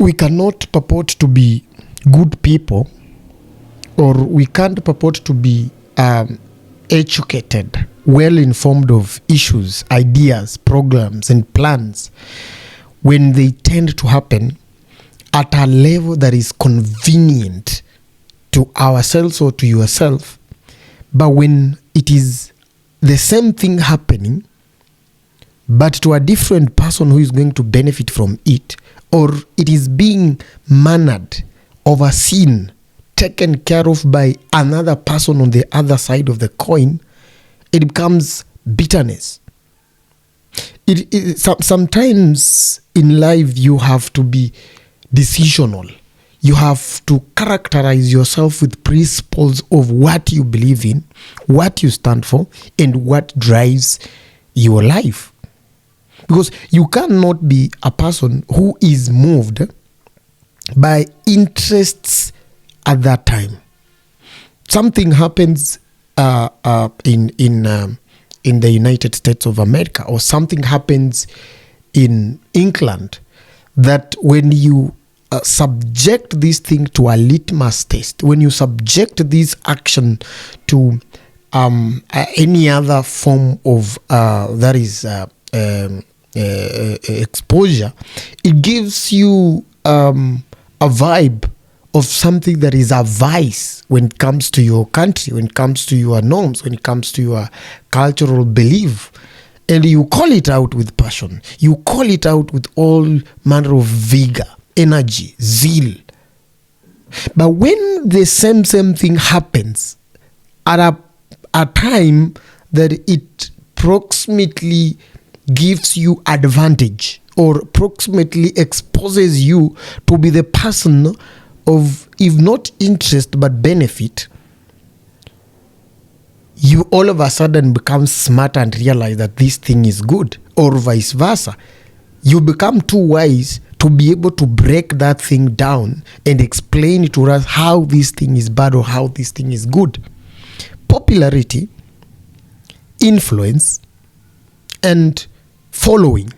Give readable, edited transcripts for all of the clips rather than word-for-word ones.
we cannot purport to be good people, or we can't purport to be educated, well informed of issues, ideas, programs, and plans when they tend to happen at a level that is convenient to ourselves or to yourself. But when it is the same thing happening, but to a different person who is going to benefit from it, or it is being mannered, overseen, taken care of by another person on the other side of the coin, it becomes bitterness. Sometimes in life you have to be decisional. You have to characterize yourself with principles of what you believe in, what you stand for, and what drives your life. Because you cannot be a person who is moved by interests at that time. Something happens in the United States of America, or something happens in England, that when you subject this thing to a litmus test, when you subject this action to any other form of that is exposure, it gives you a vibe of something that is a vice when it comes to your country, when it comes to your norms, when it comes to your cultural belief. And you call it out with passion. You call it out with all manner of vigor, energy, zeal. But when the same thing happens at a time that it approximately gives you advantage, or approximately exposes you to be the person of, if not interest but benefit, you all of a sudden become smart and realize that this thing is good, or vice versa. You become too wise to be able to break that thing down and explain to us how this thing is bad or how this thing is good. Popularity, influence, and following,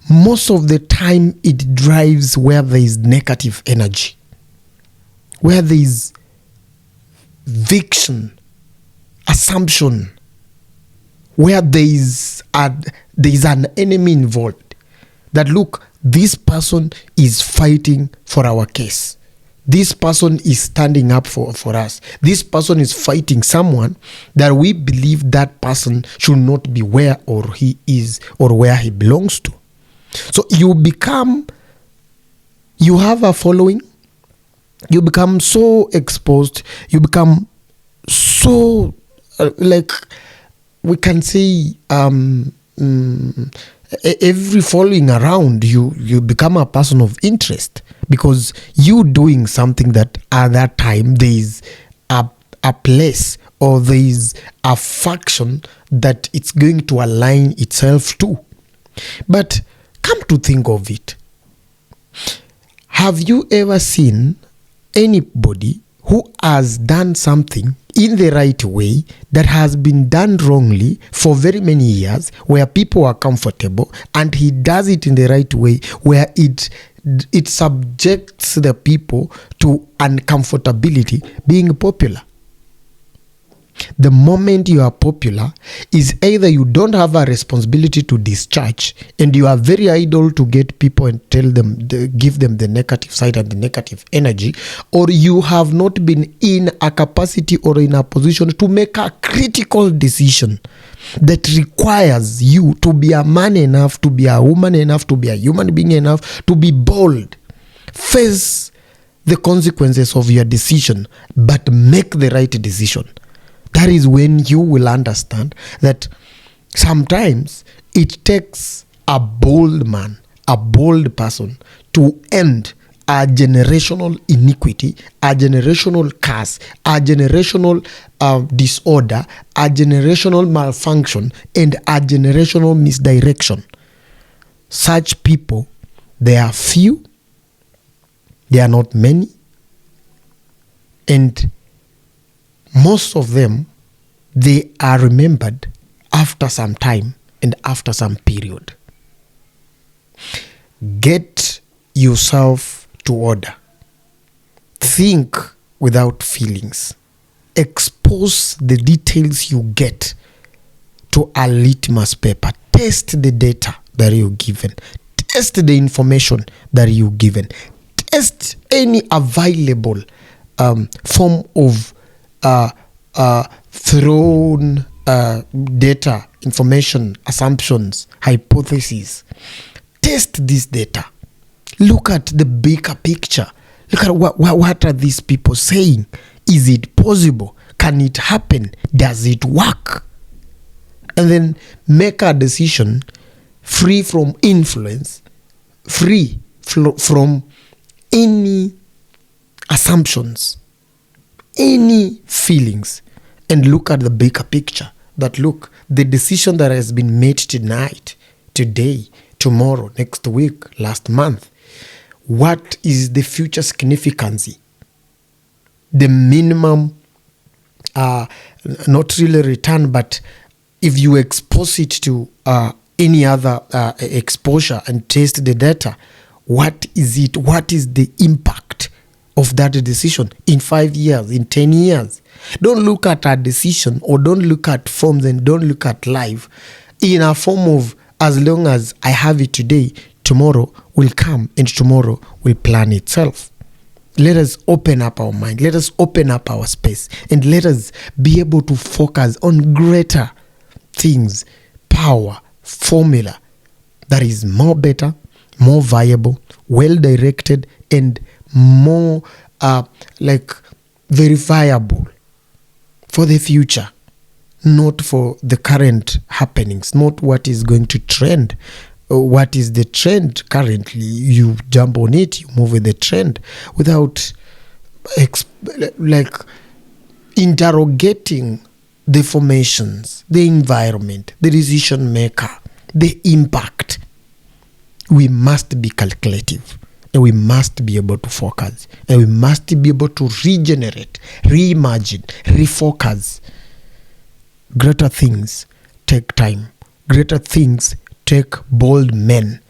most of the time it drives where there is negative energy, where there is fiction, assumption, where there is an enemy involved. That, look, this person is fighting for our case. This person is standing up for us. This person is fighting someone that we believe that person should not be where or he is or where he belongs to. So you have a following, you become so exposed, you become so, like we can say, every following around you become a person of interest, because you doing something that at that time there is a place, or there is a faction that it's going to align itself to. But come to think of it, have you ever seen anybody who has done something in the right way that has been done wrongly for very many years, where people are comfortable, and he does it in the right way, where it subjects the people to uncomfortability, being popular? The moment you are popular is either you don't have a responsibility to discharge, and you are very idle to get people and tell them, give them the negative side and the negative energy, or you have not been in a capacity or in a position to make a critical decision that requires you to be a man enough, to be a woman enough, to be a human being enough, to be bold, face the consequences of your decision, but make the right decision. That is when you will understand that sometimes it takes a bold man, a bold person, to end a generational iniquity, a generational curse, a generational disorder, a generational malfunction, and a generational misdirection. Such people, they are few, they are not many, and most of them, they are remembered after some time and after some period. Get yourself to order. Think without feelings. Expose the details you get to a litmus paper. Test the data that you're given. Test the information that you're given. Test any available form of thrown data, information, assumptions, hypotheses. Test this data. Look at the bigger picture. Look at what are these people saying? Is it possible? Can it happen? Does it work? And then make a decision free from influence, free from any assumptions, any feelings, and look at the bigger picture. That look, the decision that has been made tonight, today, tomorrow, next week, last month, what is the future significance? The minimum, not really return, but if you expose it to any other exposure and test the data, what is it? What is the impact of that decision in 5 years, in 10 years? Don't look at a decision, or don't look at forms, and don't look at life in a form of, as long as I have it today, tomorrow will come and tomorrow will plan itself. Let us open up our mind. Let us open up our space, and let us be able to focus on greater things, power, formula that is more better, more viable, well directed, and more verifiable for the future, not for the current happenings, not what is going to trend. What is the trend currently? You jump on it, you move with the trend without interrogating the formations, the environment, the decision maker, the impact. We must be calculative, and we must be able to focus, and we must be able to regenerate, reimagine, refocus. Greater things take time. Greater things take bold men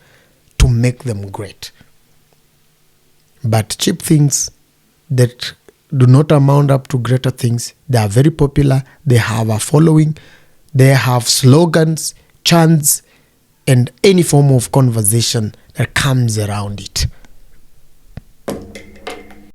to make them great. But cheap things that do not amount up to greater things, they are very popular, they have a following, they have slogans, chants, and any form of conversation that comes around it.